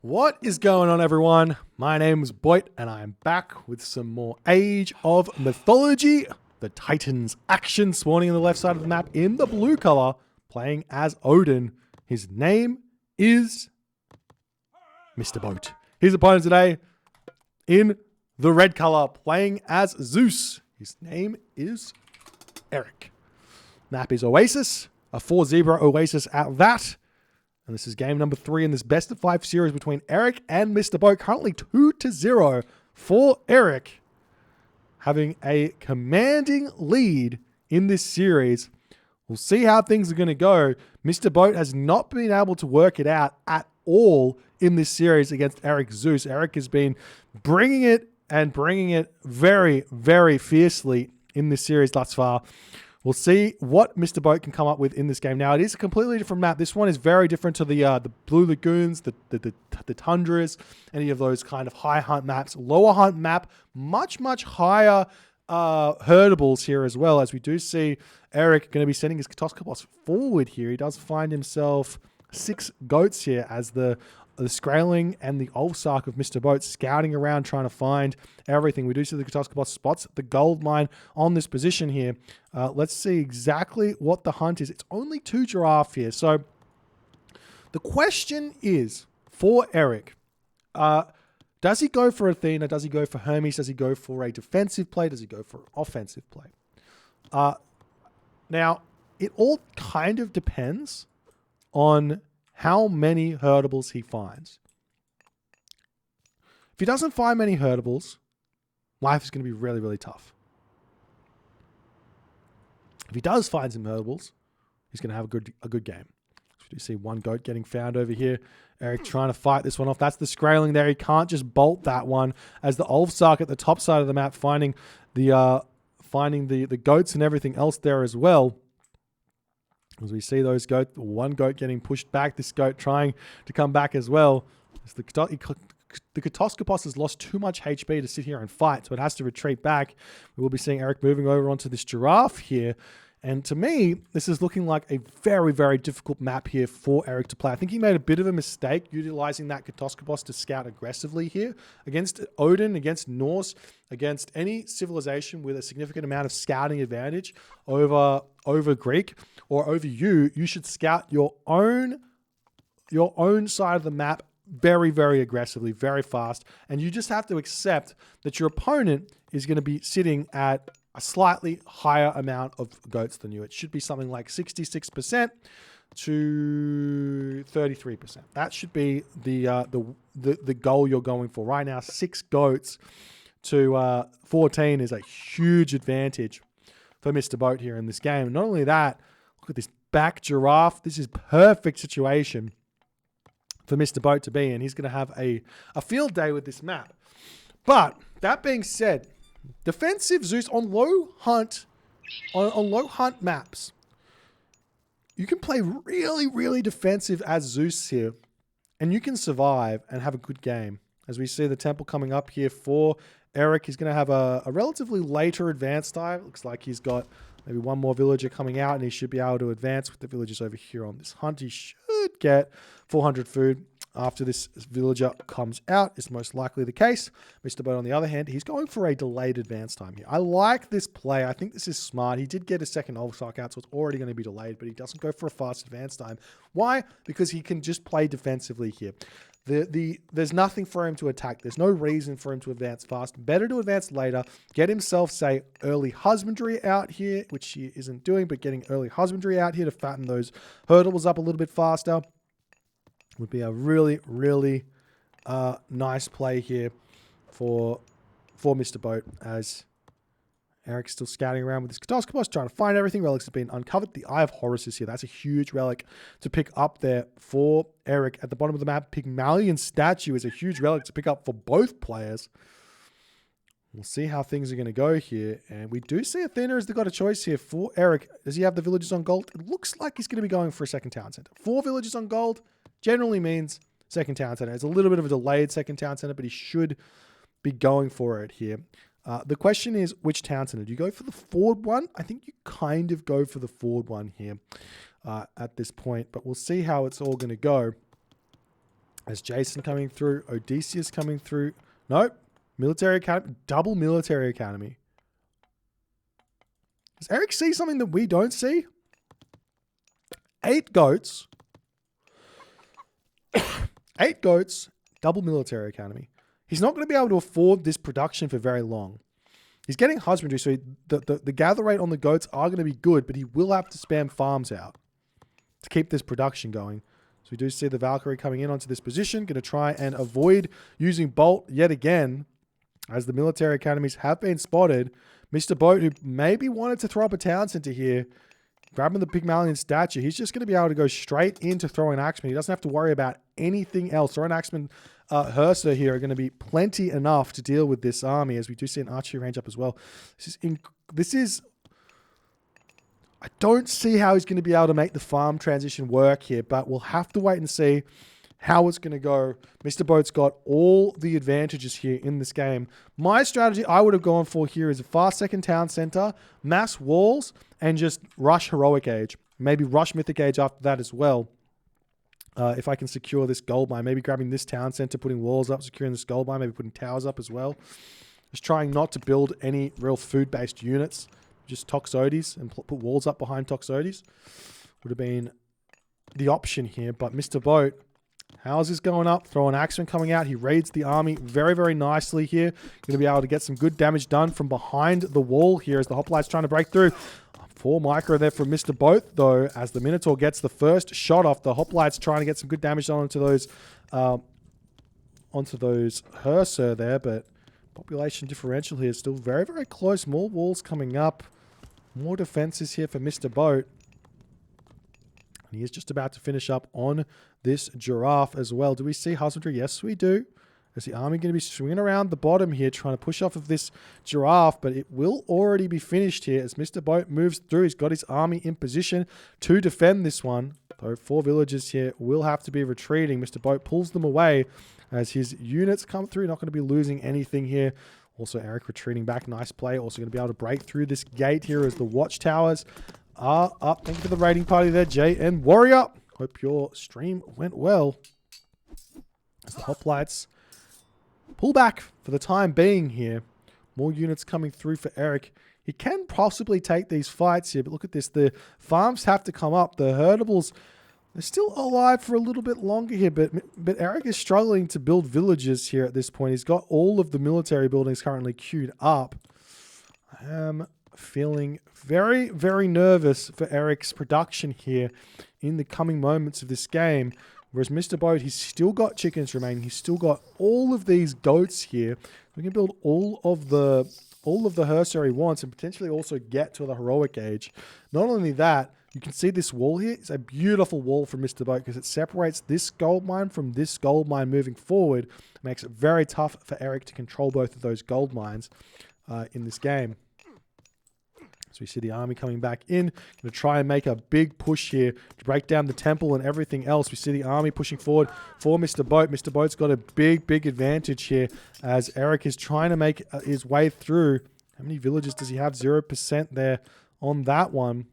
What is going on, everyone? My name's Boit, and I'm back with some more Age of Mythology. The Titans action spawning on the left side of the map in the blue color, playing as Odin. His name is Mr. Boat. His opponent today in the red color, playing as Zeus. His name is Eric. Map is Oasis, a 4-zebra Oasis at that. And this is game number 3 in this best of 5 series between Eric and Mr. Boat. Currently 2-0 for Eric, having a commanding lead in this series. We'll see how things are going to go. Mr. Boat has not been able to work it out at all in this series against Eric Zeus. Eric has been bringing it very, very fiercely in this series thus far. We'll see what Mr. Boat can come up with in this game. Now, it is a completely different map. This one is very different to the Blue Lagoons, the Tundras, any of those kind of high hunt maps. Lower hunt map, much higher herdables here as well, as we do see Eric going to be sending his Katoskopos forward here. He does find himself 6 goats here as the Skraeling and the Ulfsark of Mr. Boat scouting around trying to find everything. We do see the Katoskopos spots the gold mine on this position here. Let's see exactly what the hunt is. It's only 2 giraffe here. So the question is for Eric, does he go for Athena? Does he go for Hermes? Does he go for a defensive play? Does he go for an offensive play? Now, it all kind of depends on how many herdables he finds. If he doesn't find many herdables, life is going to be really, really tough. If he does find some herdables, he's going to have a good game. So we do see 1 goat getting found over here. Eric trying to fight this one off. That's the Skraeling there. He can't just bolt that one, as the Ulfsark at the top side of the map finding the goats and everything else there as well. As we see those goats, 1 goat getting pushed back, this goat trying to come back as well. As the Katoskopos has lost too much HP to sit here and fight, so it has to retreat back. We will be seeing Eric moving over onto this giraffe here. And to me, this is looking like a very, very difficult map here for Eric to play. I think he made a bit of a mistake utilizing that Katoskopos to scout aggressively here. Against Odin, against Norse, against any civilization with a significant amount of scouting advantage over Greek or over you should scout your own side of the map very, very aggressively, very fast. And you just have to accept that your opponent is going to be sitting at a slightly higher amount of goats than you. It should be something like 66% to 33%. That should be the goal you're going for. Right now, 6 goats to 14 is a huge advantage for Mr. Boat here in this game. Not only that, look at this back giraffe. This is perfect situation for Mr. Boat to be in. He's going to have a field day with this map. But that being said, defensive Zeus on low hunt maps, you can play really, really defensive as Zeus here, and you can survive and have a good game. As we see the temple coming up here for Eric, he's going to have a relatively later advance time. Looks like he's got maybe 1 more villager coming out, and he should be able to advance with the villagers over here on this hunt. He should get 400 food after this villager comes out, is most likely the case. Mr. Boat, on the other hand, he's going for a delayed advance time here. I like this play. I think this is smart. He did get a second Ulfsark out, so it's already going to be delayed, but he doesn't go for a fast advance time. Why? Because he can just play defensively here. There's nothing for him to attack. There's no reason for him to advance fast. Better to advance later. Get himself, say, early husbandry out here, which he isn't doing, but getting early husbandry out here to fatten those hurdles up a little bit faster would be a really, really nice play here for Mr. Boat, as Eric's still scouting around with his Katoskopos, trying to find everything. Relics have been uncovered. The Eye of Horus is here. That's a huge relic to pick up there for Eric. At the bottom of the map, Pygmalion statue is a huge relic to pick up for both players. We'll see how things are going to go here. And we do see Athena has got a choice here for Eric. Does he have the villagers on gold? It looks like he's going to be going for a second town center. 4 villagers on gold generally means second town center. It's a little bit of a delayed second town center, but he should be going for it here. The question is, which town center? Do you go for the forward one? I think you kind of go for the forward one here at this point, but we'll see how it's all going to go. As Jason coming through, Odysseus coming through. Nope. Military Academy. Double Military Academy. Does Eric see something that we don't see? 8 goats. 8 goats. Double Military Academy. He's not going to be able to afford this production for very long. He's getting husbandry, so the gather rate on the goats are going to be good, but he will have to spam farms out to keep this production going. So we do see the Valkyrie coming in onto this position, going to try and avoid using Bolt yet again, as the military academies have been spotted. Mr. Boat, who maybe wanted to throw up a town center here, grabbing the Pygmalion statue, he's just going to be able to go straight into throwing Axeman. He doesn't have to worry about anything else. Throwing Axeman, Herser here are going to be plenty enough to deal with this army, as we do see an archery range up as well. This is I don't see how he's going to be able to make the farm transition work here, but we'll have to wait and see how it's going to go. Mr. Boat's got all the advantages here in this game. My strategy I would have gone for here is a fast second town center, mass walls, and just rush Heroic Age. Maybe rush Mythic Age after that as well. If I can secure this gold mine, maybe grabbing this town center, putting walls up, securing this gold mine, maybe putting towers up as well. Just trying not to build any real food-based units. Just Toxotes and put walls up behind Toxotes would have been the option here. But Mr. Boat, houses going up, throwing Axeman coming out. He raids the army very, very nicely here. Going to be able to get some good damage done from behind the wall here as the Hoplites trying to break through. 4 micro there from Mr. Boat, though, as the Minotaur gets the first shot off. The Hoplites trying to get some good damage done onto those Herser there, but population differential here is still very, very close. More walls coming up. More defenses here for Mr. Boat. And he is just about to finish up on this giraffe as well. Do we see husbandry? Yes, we do. Is the army going to be swinging around the bottom here, trying to push off of this giraffe, but it will already be finished here as Mr. Boat moves through. He's got his army in position to defend this one. Though 4 villagers here will have to be retreating. Mr. Boat pulls them away as his units come through. Not going to be losing anything here. Also, Eric retreating back. Nice play. Also going to be able to break through this gate here as the watchtowers are up. Thank you for the raiding party there, Jay and Warrior. Hope your stream went well. As the Hoplites pull back for the time being here. More units coming through for Eric. He can possibly take these fights here, but look at this. The farms have to come up. The herdables, they're still alive for a little bit longer here, but Eric is struggling to build villages here at this point. He's got all of the military buildings currently queued up. I am feeling very, very nervous for Eric's production here in the coming moments of this game. Whereas Mr. Boat, he's still got chickens remaining. He's still got all of these goats here. We can build all of the Herser he wants and potentially also get to the Heroic Age. Not only that, you can see this wall here. It's a beautiful wall from Mr. Boat because it separates this gold mine from this gold mine moving forward. It makes it very tough for Eric to control both of those gold mines in this game. So we see the army coming back in. Going to try and make a big push here to break down the temple and everything else. We see the army pushing forward for Mr. Boat. Mr. Boat's got a big, big advantage here as Eric is trying to make his way through. How many villages does he have? 0% there on that one.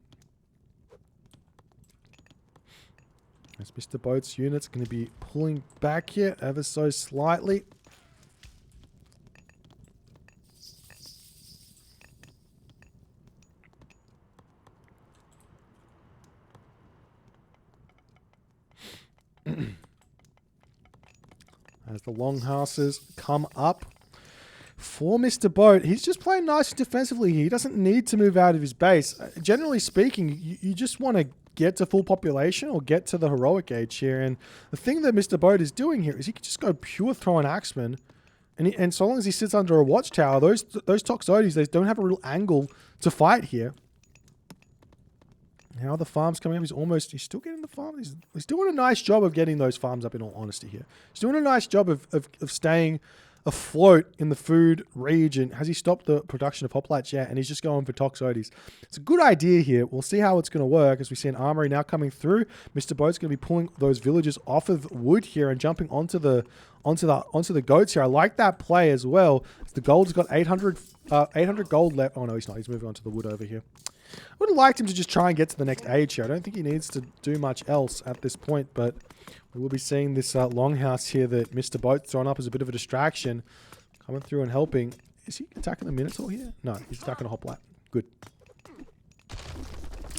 As Mr. Boat's unit's going to be pulling back here ever so slightly. As the longhouses come up for Mr. Boat, he's just playing nice defensively here. He doesn't need to move out of his base. Generally speaking, you just want to get to full population or get to the Heroic Age here. And the thing that Mr. Boat is doing here is he can just go pure throwing Axeman. And so long as he sits under a watchtower, those Toxotes, they don't have a real angle to fight here. Now the farm's coming up. He's still getting the farm. He's doing a nice job of getting those farms up, in all honesty here. He's doing a nice job of staying afloat in the food region. Has he stopped the production of hoplites yet? And he's just going for Toxotes. It's a good idea here. We'll see how it's going to work as we see an armory now coming through. Mr. Boat's going to be pulling those villages off of wood here and jumping onto the goats here. I like that play as well. The gold's got 800 gold left. Oh no, he's not. He's moving on to the wood over here. would have liked him to just try and get to the next age here. I don't think he needs to do much else at this point, but we will be seeing this longhouse here that Mr. Boat thrown up as a bit of a distraction. Coming through and helping. Is he attacking the Minotaur here? No, he's attacking a hoplite. Good.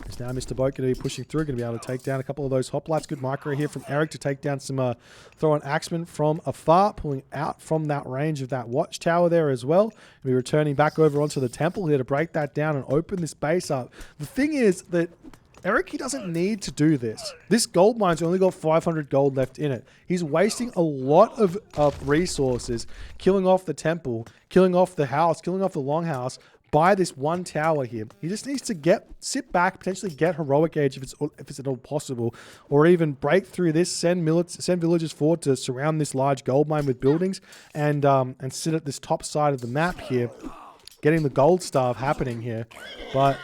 Is now Mr. Boat going to be pushing through, going to be able to take down a couple of those hoplites. Good micro here from Eric to take down some throw-on axemen from afar, pulling out from that range of that watchtower there as well. We'll be returning back over onto the temple here to break that down and open this base up. The thing is that Eric, he doesn't need to do this. This gold mine's only got 500 gold left in it. He's wasting a lot of resources, killing off the temple, killing off the house, killing off the longhouse by this one tower here. He just needs to sit back, potentially get heroic age if it's at all possible, or even break through this, send villagers forward to surround this large gold mine with buildings, and sit at this top side of the map here, getting the gold starve happening here. But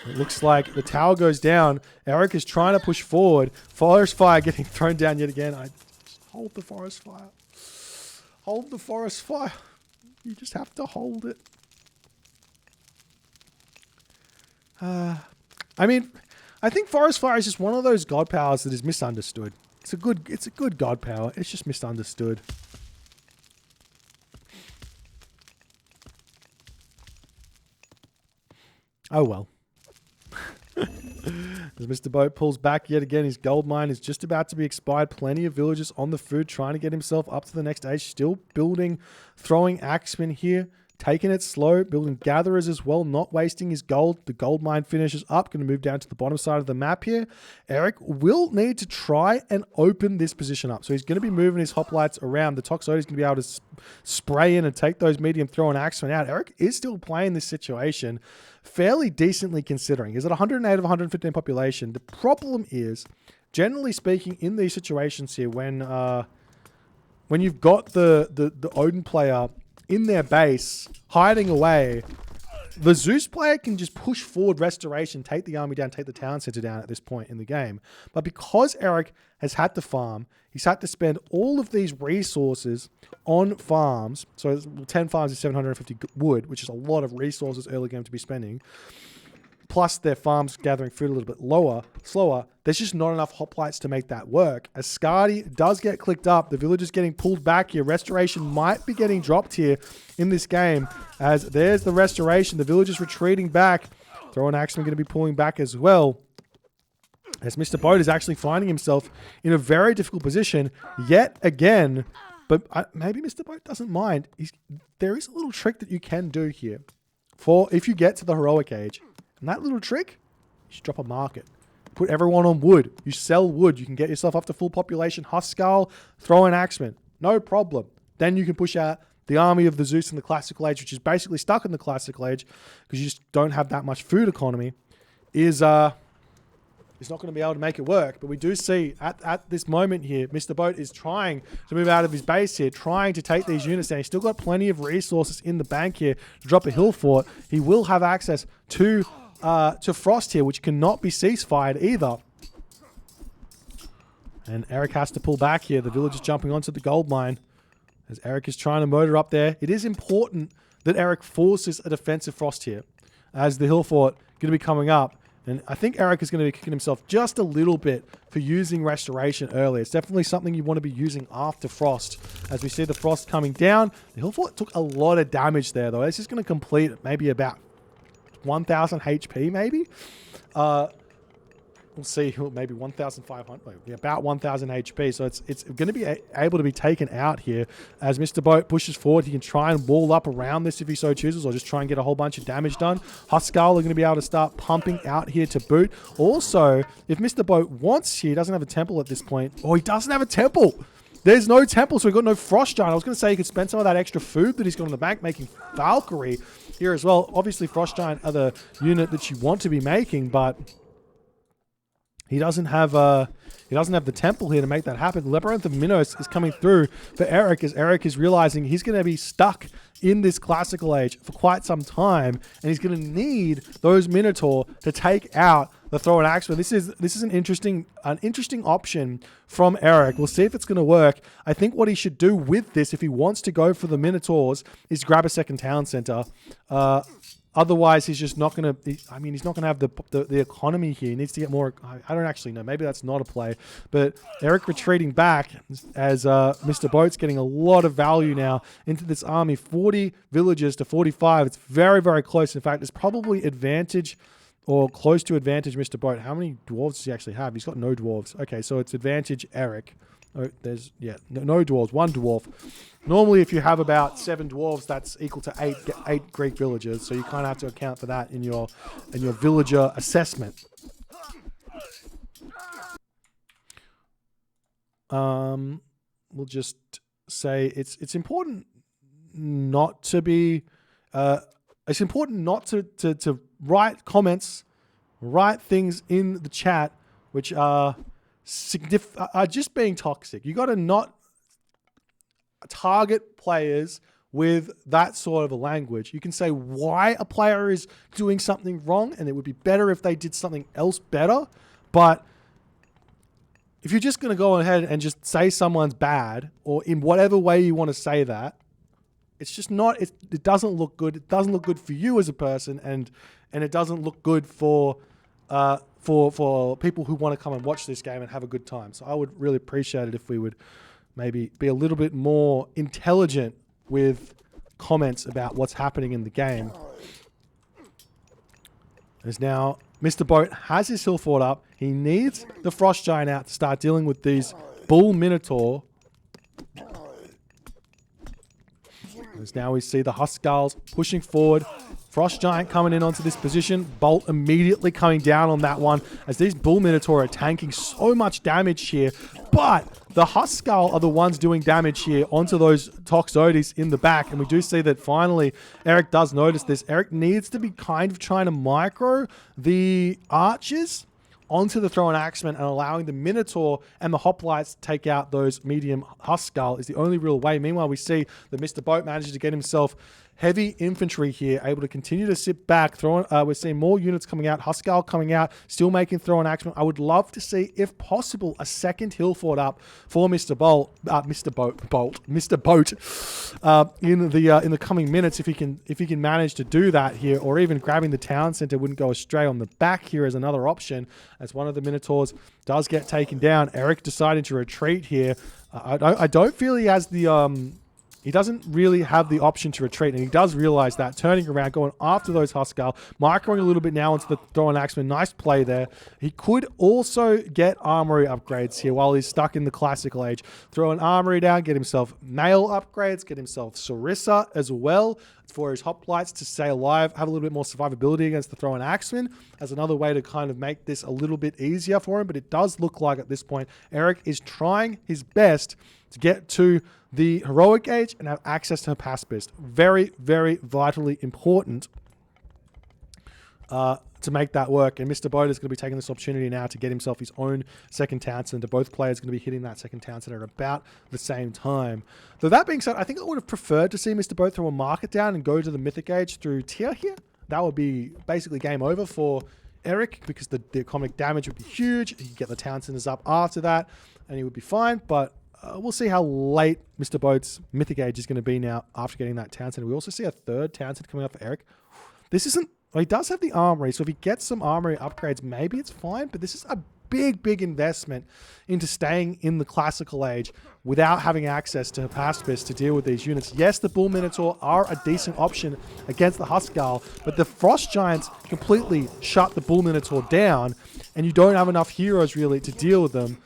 it looks like the tower goes down. Eric is trying to push forward. Forest fire getting thrown down yet again. Hold the forest fire. Hold the forest fire. You just have to hold it. I mean, I think forest fire is just one of those god powers that is misunderstood. It's a good god power. It's just misunderstood. Oh well. As Mr. Boat pulls back yet again, his gold mine is just about to be expired. Plenty of villagers on the food, trying to get himself up to the next stage. Still building, throwing axemen here, taking it slow, building gatherers as well, not wasting his gold. The gold mine finishes up, going to move down to the bottom side of the map here. Eric will need to try and open this position up. So he's going to be moving his hoplites around. The Toxoid is going to be able to spray in and take those medium throwing axemen out. Eric is still playing this situation fairly decently considering. He's at 108 of 115 population. The problem is, generally speaking, in these situations here, when you've got the Odin player in their base, hiding away, the Zeus player can just push forward restoration, take the army down, take the town center down at this point in the game. But because Eric has had to farm, he's had to spend all of these resources on farms. So 10 farms is 750 wood, which is a lot of resources early game to be spending. Plus their farms gathering food a little bit slower. There's just not enough hoplites to make that work. As Skadi does get clicked up, the villagers getting pulled back here. Restoration might be getting dropped here in this game. As there's the restoration, the villagers retreating back. Throwing axemen going to be pulling back as well. As Mr. Boat is actually finding himself in a very difficult position yet again. But maybe Mr. Boat doesn't mind. There is a little trick that you can do here for if you get to the heroic age. And that little trick, you should drop a market. Put everyone on wood. You sell wood. You can get yourself up to full population. Huskal, throw an axeman. No problem. Then you can push out the army of the Zeus in the classical age, which is basically stuck in the classical age because you just don't have that much food economy, is not going to be able to make it work. But we do see at this moment here, Mr. Boat is trying to move out of his base here, trying to take these units down. He's still got plenty of resources in the bank here to drop a hill fort. He will have access to Frost here, which cannot be ceasefired either. And Eric has to pull back here. The village is jumping onto the gold mine as Eric is trying to motor up there. It is important that Eric forces a defensive Frost here as the hill fort going to be coming up. And I think Eric is going to be kicking himself just a little bit for using restoration early. It's definitely something you want to be using after Frost. As we see the Frost coming down, the hill fort took a lot of damage there though. It's just going to complete maybe about 1,000 HP maybe. We'll see, maybe 1,500, about 1,000 HP. So it's going to be able to be taken out here as Mr. Boat pushes forward. He can try and wall up around this if he so chooses, or just try and get a whole bunch of damage done. Huskal are going to be able to start pumping out here to boot. Also, if Mr. Boat wants here, he doesn't have a temple at this point. Oh, he doesn't have a temple. There's no temple, so we've got no Frost Giant. I was going to say he could spend some of that extra food that he's got in the bank making Valkyrie here as well. Obviously, Frost Giant are the unit that you want to be making, but he doesn't have the temple here to make that happen. Labyrinth of Minos is coming through for Eric as Eric is realizing he's going to be stuck in this classical age for quite some time, and he's going to need those Minotaur to take out the throw and axe. But this is an interesting option from Eric. We'll see if it's going to work. I think what he should do with this, if he wants to go for the Minotaurs, is grab a second town center. Otherwise, he's just not going to... I mean, he's not going to have the economy here. He needs to get more... I don't actually know. Maybe that's not a play. But Eric retreating back as Mr. Boat's getting a lot of value now into this army. 40 villagers to 45. It's very, very close. In fact, it's probably advantage or close to advantage Mr. Boat. How many dwarves does he actually have? He's got no dwarves. Okay, so it's advantage Eric. Oh, there's, yeah, no dwarves. One dwarf. Normally, if you have about 7 dwarves, that's equal to 8 Greek villagers. So you kind of have to account for that in your villager assessment. We'll just say it's important not to be. It's important not to write comments, write things in the chat which are just being toxic. You got to not target players with that sort of a language. You can say why a player is doing something wrong, and it would be better if they did something else better. But if you're just going to go ahead and just say someone's bad, or in whatever way you want to say that, it's just not. It doesn't look good. It doesn't look good for you as a person, and it doesn't look good for people who want to come and watch this game and have a good time. So I would really appreciate it if we would maybe be a little bit more intelligent with comments about what's happening in the game. As now Mr. Boat has his hill fort up. He needs the Frost Giant out to start dealing with these Bull Minotaur. As now we see the Huskarls pushing forward. Frost Giant coming in onto this position. Bolt immediately coming down on that one as these Bull Minotaur are tanking so much damage here. But the Huskarl are the ones doing damage here onto those Toxotes in the back. And we do see that finally Eric does notice this. Eric needs to be kind of trying to micro the archers onto the Thrown Axeman, and allowing the Minotaur and the Hoplites to take out those medium Huskarl is the only real way. Meanwhile, we see that Mr. Boat manages to get himself heavy infantry here, able to continue to sit back. We're seeing more units coming out. Huskarl coming out, still making Thrown Axeman. I would love to see, if possible, a second hill fort up for Mr. Boat in the coming minutes. If he can manage to do that here, or even grabbing the town center wouldn't go astray on the back here as another option. As one of the Minotaurs does get taken down, Eric deciding to retreat here. I don't feel he has the he doesn't really have the option to retreat, and he does realize that, turning around, going after those Huskarl, microing a little bit now into the Thrown Axeman. Nice play there. He could also get armory upgrades here while he's stuck in the classical age. Throw an armory down, get himself mail upgrades, get himself Sarissa as well for his hoplites to stay alive, have a little bit more survivability against the Thrown Axeman as another way to kind of make this a little bit easier for him. But it does look like at this point, Eric is trying his best to get to the heroic age and have access to pacifist. Very, very vitally important to make that work. And Mr. Boat is going to be taking this opportunity now to get himself his own second town center. Both players are going to be hitting that second town center at about the same time. Though that being said, I think I would have preferred to see Mr. Boat throw a market down and go to the mythic age through tier here. That would be basically game over for Eric, because the economic damage would be huge. He'd get the town centers up after that and he would be fine. But we'll see how late Mr. Boat's mythic age is going to be now after getting that town center. We also see a third town center coming up for Eric. This isn't... Well, he does have the armory, so if he gets some armory upgrades, maybe it's fine. But this is a big, big investment into staying in the classical age without having access to pacifist to deal with these units. Yes, the Bull Minotaur are a decent option against the Huskarl, but the Frost Giants completely shut the Bull Minotaur down, and you don't have enough heroes really to deal with them.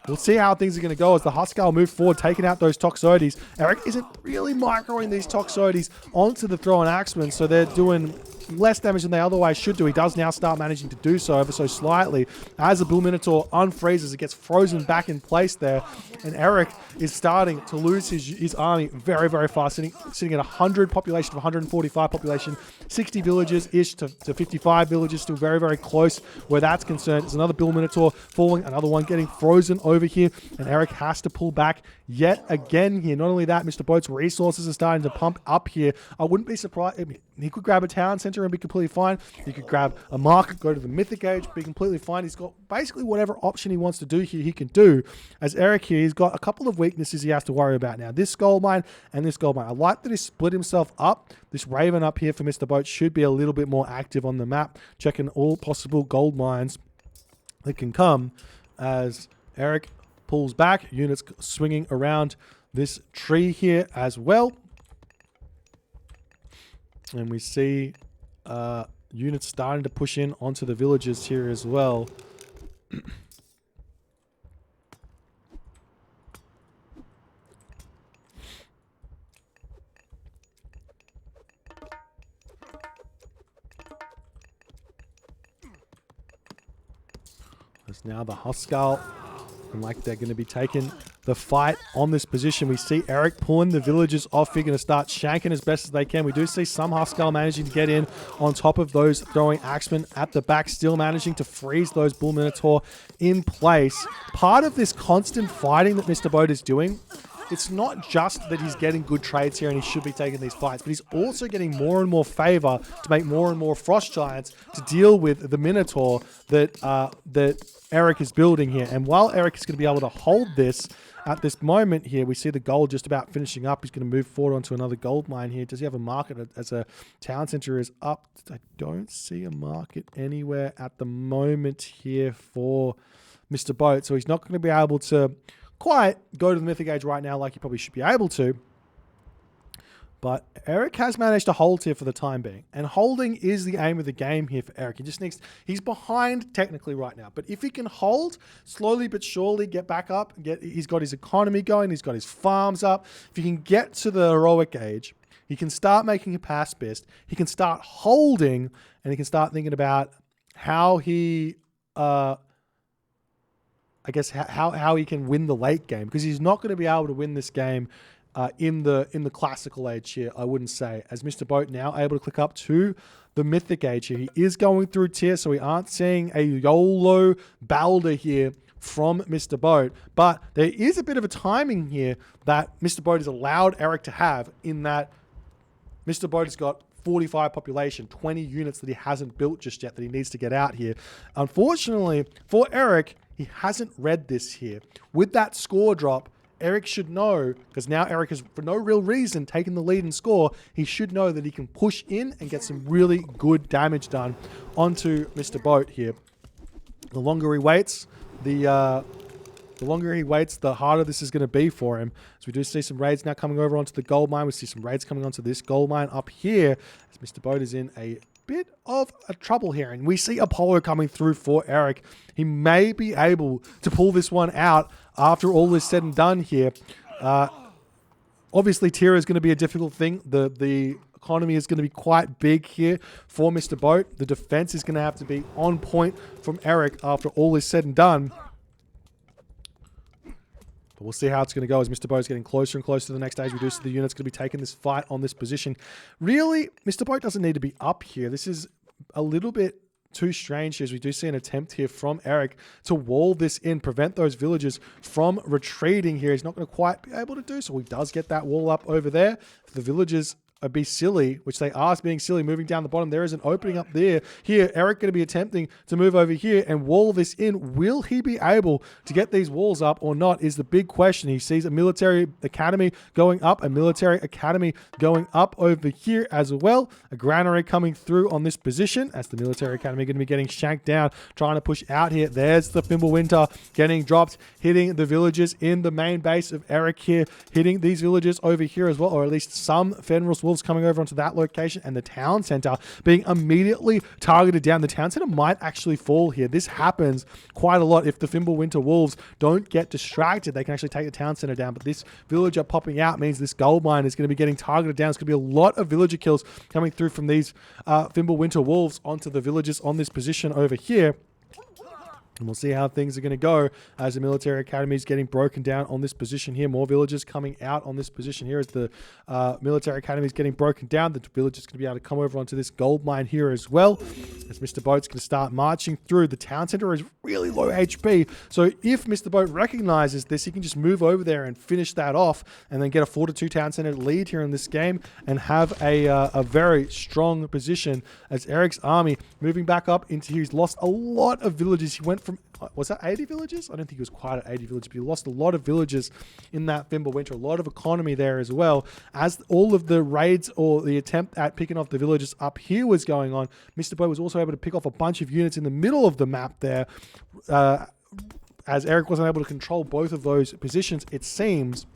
We'll see how things are going to go as the Huskarl move forward, taking out those Toxotes. Eric isn't really microing these Toxotes onto the Thrown Axeman, so they're doing less damage than they otherwise should do. He does now start managing to do so ever so slightly as the Bull Minotaur unfreezes. It gets frozen back in place there, and Eric is starting to lose his army very, very fast, sitting at 100 population to 145 population, 60 villages-ish to 55 villages, still very, very close where that's concerned. There's another Bull Minotaur falling, another one getting frozen over here, and Eric has to pull back yet again here. Not only that, Mr. Boat's resources are starting to pump up here. I wouldn't be surprised. I mean, he could grab a town center and be completely fine. He could grab a market, go to the mythic age, be completely fine. He's got basically whatever option he wants to do here, he can do. As Eric here, he's got a couple of weaknesses he has to worry about now. This gold mine and this gold mine. I like that he split himself up. This Raven up here for Mr. Boat should be a little bit more active on the map, checking all possible gold mines that can come as Eric pulls back. Units swinging around this tree here as well. And we see units starting to push in onto the villages here as well. As now the Huskar, and like they're going to be taking the fight on this position. We see Eric pulling the villagers off. They're going to start shanking as best as they can. We do see some Huskar managing to get in on top of those throwing axemen at the back, still managing to freeze those Bull Minotaur in place. Part of this constant fighting that Mr. Boat is doing, it's not just that he's getting good trades here and he should be taking these fights, but he's also getting more and more favor to make more and more Frost Giants to deal with the Minotaur that Eric is building here. And while Eric is going to be able to hold this at this moment here, we see the gold just about finishing up. He's going to move forward onto another gold mine here. Does he have a market as a town center is up? I don't see a market anywhere at the moment here for Mr. Boat. So he's not going to be able to quite go to the Mythic Age right now like he probably should be able to. But Eric has managed to hold here for the time being. And holding is the aim of the game here for Eric. He just needs, he's behind technically right now. But if he can hold, slowly but surely get back up, he's got his economy going, he's got his farms up. If he can get to the heroic age, he can start making a pacifist, he can start holding, and he can start thinking about how he I guess how he can win the late game, because he's not going to be able to win this game in the classical age here, I wouldn't say. As Mr. Boat now able to click up to the mythic age here. He is going through tier, so we aren't seeing a YOLO Balder here from Mr. Boat, but there is a bit of a timing here that Mr. Boat has allowed Eric to have, in that Mr. Boat has got 45 population, 20 units that he hasn't built just yet that he needs to get out here. Unfortunately for Eric, he hasn't read this here. With that score drop, Eric should know, because now Eric has, for no real reason, taken the lead in score. He should know that he can push in and get some really good damage done onto Mr. Boat here. The longer he waits, the harder this is going to be for him. So we do see some raids now coming over onto the gold mine. We see some raids coming onto this gold mine up here, as Mr. Boat is in a bit of a trouble here. And we see Apollo coming through for Eric. He may be able to pull this one out after all is said and done here. Obviously, tier is going to be a difficult thing. The economy is going to be quite big here for Mr. Boat. The defense is going to have to be on point from Eric after all is said and done. But we'll see how it's going to go as Mr. Boat is getting closer and closer to the next stage. We do see the unit's going to be taking this fight on this position. Really, Mr. Boat doesn't need to be up here. This is a little bit too strange here, as we do see an attempt here from Eric to wall this in, prevent those villagers from retreating here. He's not going to quite be able to do so. He does get that wall up over there. If the villagers be silly, which they are being silly, moving down the bottom, there is an opening up there. Here, Eric going to be attempting to move over here and wall this in. Will he be able to get these walls up or not is the big question. He sees a military academy going up, a military academy going up over here as well. A granary coming through on this position, as the military academy going to be getting shanked down, trying to push out here. There's the Fimbulwinter getting dropped, hitting the villagers in the main base of Eric here, hitting these villagers over here as well, or at least some Fenris Wolves coming over onto that location, and the town center being immediately targeted down. The town center might actually fall here. This happens quite a lot. If the Fimbulwinter Wolves don't get distracted, they can actually take the town center down. But this villager popping out means this gold mine is going to be getting targeted down. It's going to be a lot of villager kills coming through from these Fimbulwinter Wolves onto the villagers on this position over here. And we'll see how things are going to go as the military academy is getting broken down on this position here. More villagers coming out on this position here as the military academy is getting broken down. The villagers going to be able to come over onto this gold mine here as well. As Mr. Boat's going to start marching through. The town center is really low HP. So if Mr. Boat recognizes this, he can just move over there and finish that off and then get a 4-2 town center lead here in this game and have a very strong position as Eric's army moving back up into here. He's lost a lot of villages. He went from, was that 80 villages? I don't think he was quite at 80 villages, but he lost a lot of villages in that Fimbulwinter, a lot of economy there as well. As all of the raids or the attempt at picking off the villages up here was going on, Mr. Boat was also able to pick off a bunch of units in the middle of the map there. As Eric wasn't able to control both of those positions, it seems.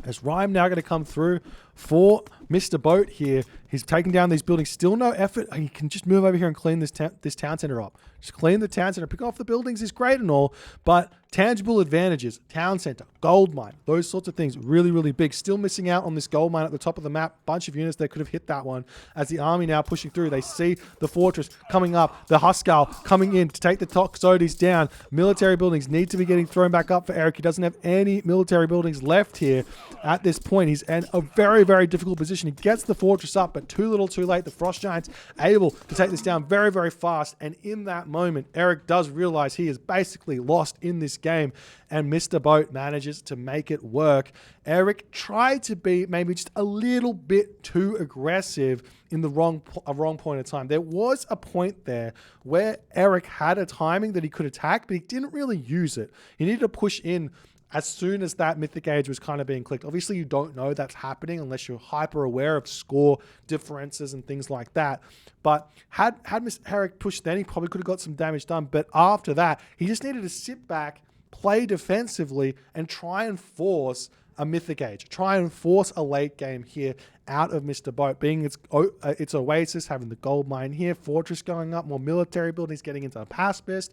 As Rhyme now going to come through for Mr. Boat here. He's taking down these buildings. Still no effort. He can just move over here and clean this town center up. Just clean the town center. Picking off the buildings is great and all, but tangible advantages, town center, gold mine, those sorts of things, really, really big. Still missing out on this gold mine at the top of the map. Bunch of units that could have hit that one. As the army now pushing through, they see the fortress coming up, the Huskar coming in to take the Toxotes down. Military buildings need to be getting thrown back up for Eric. He doesn't have any military buildings left here at this point. He's in a very, very difficult position. He gets the fortress up, but too little too late. The Frost Giants able to take this down very, very fast. And in that moment, Eric does realize he is basically lost in this game, and Mr. Boat manages to make it work. Eric tried to be maybe just a little bit too aggressive in the wrong point of time. There was a point there where Eric had a timing that he could attack, but he didn't really use it. He needed to push in as soon as that mythic age was kind of being clicked. Obviously, you don't know that's happening unless you're hyper aware of score differences and things like that. But had Mr. Eric pushed then, he probably could have got some damage done. But after that, he just needed to sit back, play defensively, and try and force a mythic age. Try and force a late game here out of Mr. Boat, being its oasis, having the gold mine here, fortress going up, more military buildings getting into a pacifist.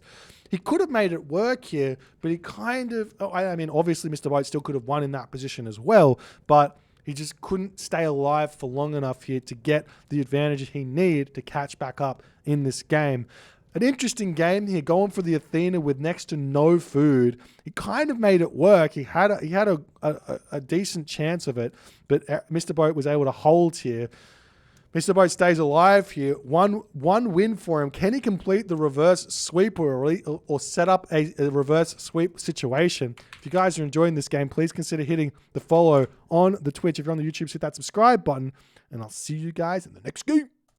He could have made it work here, but he kind of, I mean, obviously Mr. Boat still could have won in that position as well, but he just couldn't stay alive for long enough here to get the advantage he needed to catch back up in this game. An interesting game here, going for the Athena with next to no food. He kind of made it work. He had a decent chance of it, but Mr. Boat was able to hold here. Mr. Boat stays alive here. One win for him. Can he complete the reverse sweep or set up a reverse sweep situation? If you guys are enjoying this game, please consider hitting the follow on the Twitch. If you're on the YouTube, hit that subscribe button, and I'll see you guys in the next game.